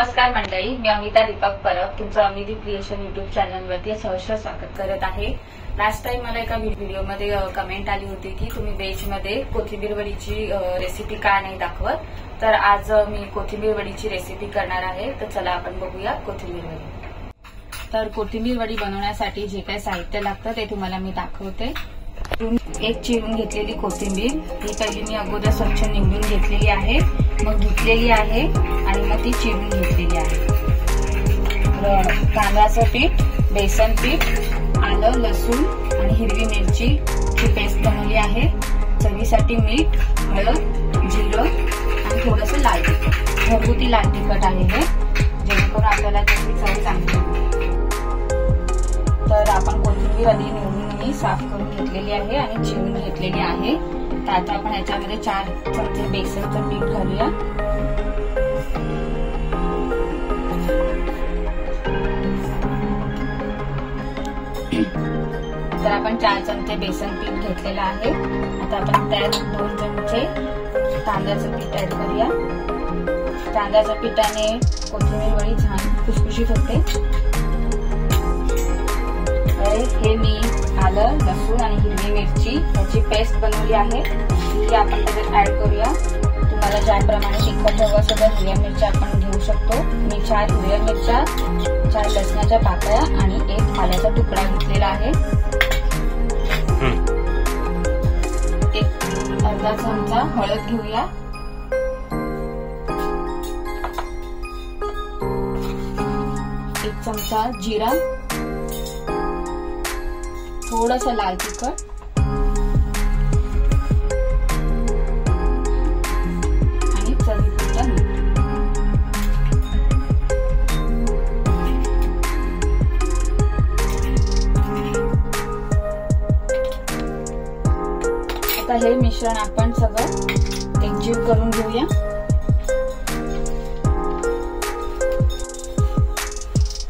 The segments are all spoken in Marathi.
नमस्कार मंडळी, मी अमिता दीपक परब तुमचं अमिदी क्रिएशन युट्यूब चॅनलवरती सहर्ष स्वागत करत आहे। लास्ट टाइम मला एका व्हिडिओमध्ये कमेंट आली होती की तुम्ही वेज मध्ये कोथिंबीर वडीची रेसिपी का नाही दाखवत, तर आज मी कोथिंबीर वडीची रेसिपी करणार आहे। तर चला आपण बघूया कोथिंबीर वडी। तर कोथिंबीर वडी बनवण्यासाठी जे काही साहित्य लागतं ते तुम्हाला मी दाखवते। एक चिरून घेतलेली कोथिंबीर, ही पहिली मी अगोदर स्वच्छ निवडून घेतलेली आहे, मग घेतलेली आहे आणि मग ती चिरून घेतलेली आहे। तांदळाचं पीठ, बेसन पीठ, आलं, लसूण आणि हिरवी मिरचीची पेस्ट बनवली आहे। चवीसाठी मीठ, हळद, जिरं आणि थोडंसं लाल तिखट, घरगुती लाल तिखट आहे हे, जेणेकरून आपल्याला त्याची चव चांगली येते। तर आपण कोथिंबीर आधी निवडून साफ करून घेतलेली आहे आणि चिरून घेतलेली आहे। तर आता आपण याच्यामध्ये 4 चमचे बेसनचं पीठ घालूया। तर आपण 4 चमचे बेसन पीठ घेतलेलं आहे। आता आपण त्यात 2 चमचे तांदळाचं पीठ ऍड करूया। तांदळाच्या पिठाने कोथिंबीर वडी छान खुसखुशीत होते। हे मी आलं, लसूण आणि हिरवी मिरची याची पेस्ट बनवली आहे, ही आपण त्याच्यात ऍड करूया। तुम्हाला ज्याप्रमाणे तिखट हवं असेल तर हिरव्या मिरच्या आपण घेऊ शकतो। मी 4 हिरव्या मिरच्या, 4 लसणाच्या पाकळ्या आणि 1 आल्याचा तुकडा घेतलेला आहे। एक अर्धा चमचा हळद घेऊया। एक चमचा जिरा, थोडंसं लाल तिखट आणि चवीपुरतं मीठ। आता हे मिश्रण आपण सगळं एकजीव करून घेऊया।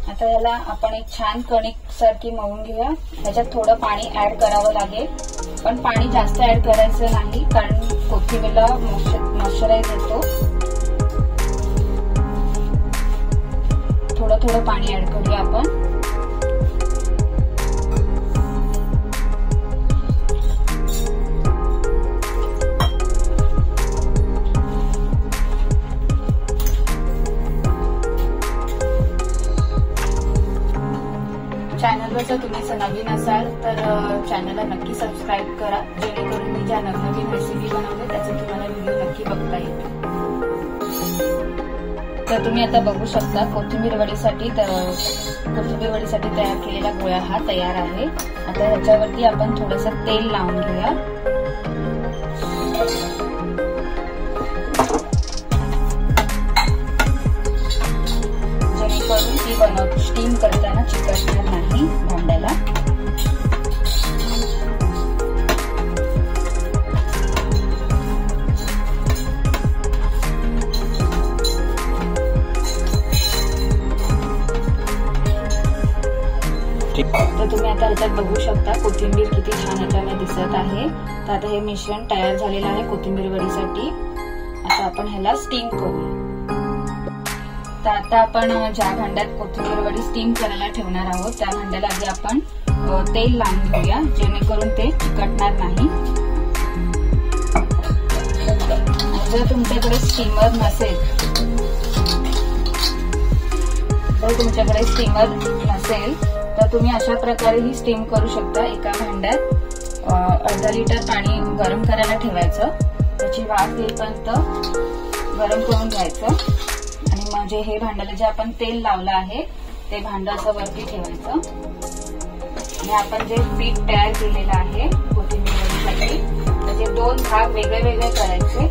आता याला आपण एक छान कणिक सारखी मळून घेऊया। ह्याच्यात थोडं पाणी ऍड करावं लागेल, पण पाणी जास्त ऍड करायचं नाही, कारण कोथिंबीरला मॉइश्चराइज येतो। थोडं थोडं पाणी ऍड करूया आपण। चॅनलवर जर तुम्ही नवीन असाल तर चॅनलला नक्की सबस्क्राईब करा, जेणेकरून मी ज्या नवनवीन रेसिपी बनवते त्याचे तुम्हाला व्हिडिओ नक्की बघता येईल। तर तुम्ही आता बघू शकता कोथिंबीर वडीसाठी तयार केलेला गोळा हा तयार आहे। आता ह्याच्यावरती आपण थोडंसं तेल लावून घेऊया। जेणेकरून ती स्टीम करताना चिकटणार नाही भांड्याला। तर तुम्ही आता ह्याच्यात बघू शकता कोथिंबीर किती छान याच्यामध्ये दिसत आहे। तर आता हे मिश्रण तयार झालेलं आहे कोथिंबीर वडीसाठी। आता आपण ह्याला स्टीम करूया। तर आता आपण ज्या भांड्यात कोथिंबीर वडी स्टीम करायला ठेवणार आहोत त्या भांड्याला आधी आपण तेल लावून घेऊया, जेणेकरून ते चिकटणार नाही। जर तुमच्याकडे स्टीमर नसेल तर तुम्ही अशा प्रकारे ही स्टीम करू शकता। एका भांड्यात अर्धा लिटर पाणी गरम करायला ठेवायचं, त्याची वाफ येईपर्यंत गरम करून घ्यायचं आणि म्हणजे हे भांड्याला जे आपण तेल लावलं आहे ते भांडं असं वरती ठेवायचं आणि आपण जे पीठ तयार केलेलं आहे कोथिंबीर वडीसाठी त्याचे 2 भाग वेगळे वेगळे करायचे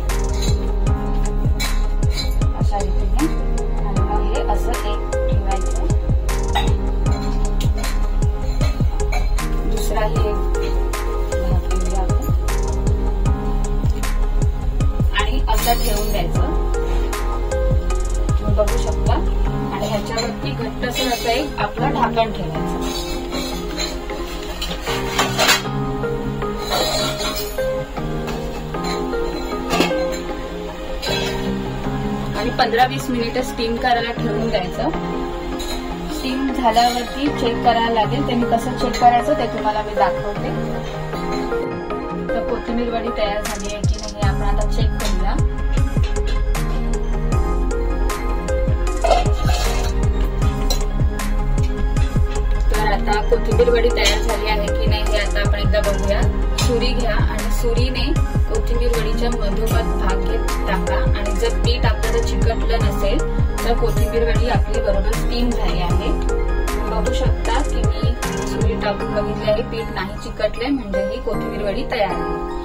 अशा रीतीने, आणि मग हे असं एक ठेवायचं, दुसराही एक भाग ठेवूया आपण आणि असं ठेवून द्यायचं। बघू शकता आणि ह्याच्यावरती घट्टसर असं एक आपलं ढाकण ठेवायचं। आणि 15-20 मिनिटं स्टीम करायला ठेवून द्यायचं. स्टीम झाल्यावरती चेक करायला लागेल. ते मी कसं चेक करायचं ते तुम्हाला मी दाखवते. तर कोथिंबीर वडी तयार झाली आहे की नाही हे आपण आता चेक करूया. तर आता कोथिंबीर वडी तयार झाली आहे की नाही हे आता आपण एकदा बघूया. सुरी घ्या आणि सुरीने कोथिंबीर वडीच्या मधोमध भाग घेत टाका आणि जर पीठ आपल्याला चिकटलं नसेल तर कोथिंबीर वडी आपली बरोबर स्टीम झाली आहे. बघू शकता की मी सुरी टाकून बघितली आहे, पीठ नाही चिकटले म्हणजे ही कोथिंबीर वडी तयार आहे.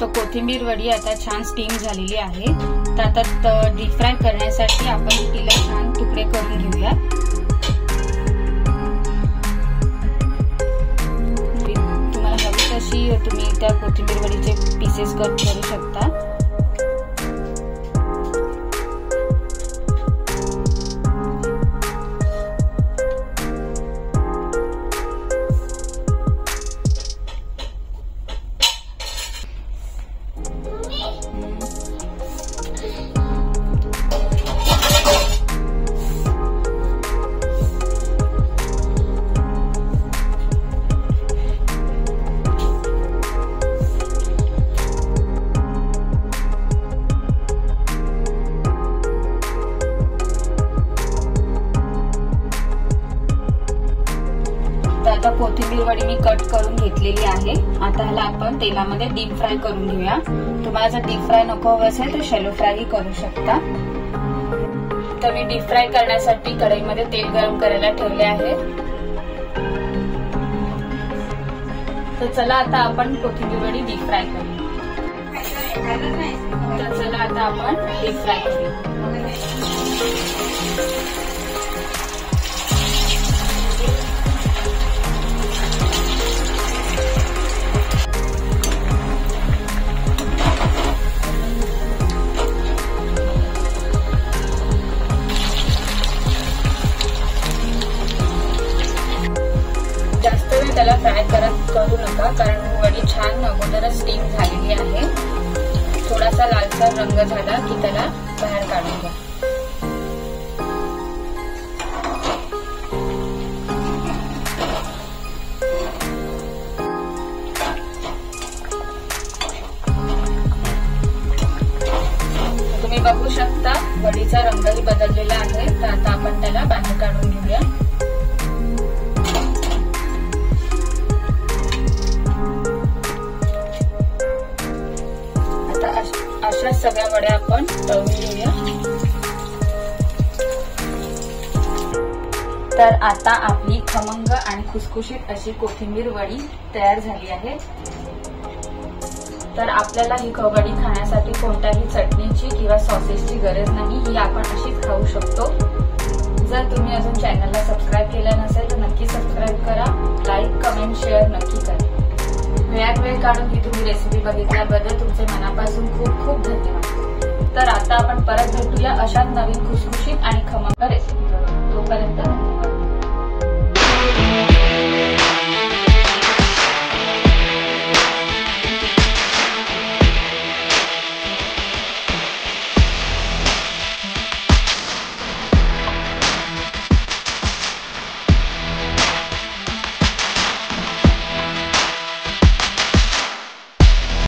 तर कोथिंबीर वडी आता छान स्टीम झालेली आहे. तर आता डीप फ्राय करण्यासाठी आपण तिला छान तुकडे करून घेऊया. तुम्हाला हवी तशी तुम्ही त्या कोथिंबीर वडीचे पीसेस कट करू शकता. आता कोथिंबीर वडी मी कट करून घेतलेली आहे. आता ह्याला आपण तेलामध्ये डीप फ्राय करून घेऊया. तुम्हाला जर डीप फ्राय नको हवं असेल तर शॅलो फ्रायही करू शकता. तर मी डीप फ्राय करण्यासाठी कढईमध्ये तेल गरम करायला ठेवले आहे. तर चला आता आपण कोथिंबीर वडी डीप फ्राय करूया. तर चला आता आपण डीप फ्राय करूया. त्याला फ्राय करू नका कारण वडी छान अगोदरच स्टीम झालेली आहे. थोडासा लालसर रंग झाला की त्याला बाहेर काढून घ्या. तुम्ही बघू शकता वडीचा रंगही बदललेला आहे. तर आता आपण त्याला बाहेर काढून घेऊया. अशा सगळ्या वड्या आपण तळून घेऊया. तर आता आपली खमंग आणि खुसखुशीत अशी कोथिंबीर वडी तयार झाली आहे. तर आपल्याला ही वडी खाण्यासाठी कोणत्याही चटणीची किंवा सॉसेसची गरज नाही. ही आपण अशीच खाऊ शकतो. जर तुम्ही अजून चॅनलला सबस्क्राईब केलं नसेल तर नक्की सबस्क्राईब करा. लाईक, कमेंट, शेअर नक्की करा. वेळ काढून ही तुम्ही रेसिपी बघितल्याबद्दल तुमचे मनापासून खूप खूप धन्यवाद. तर आता आपण परत भेटूया अशाच नवीन खुसखुशीत आणि खमंग रेसिपी.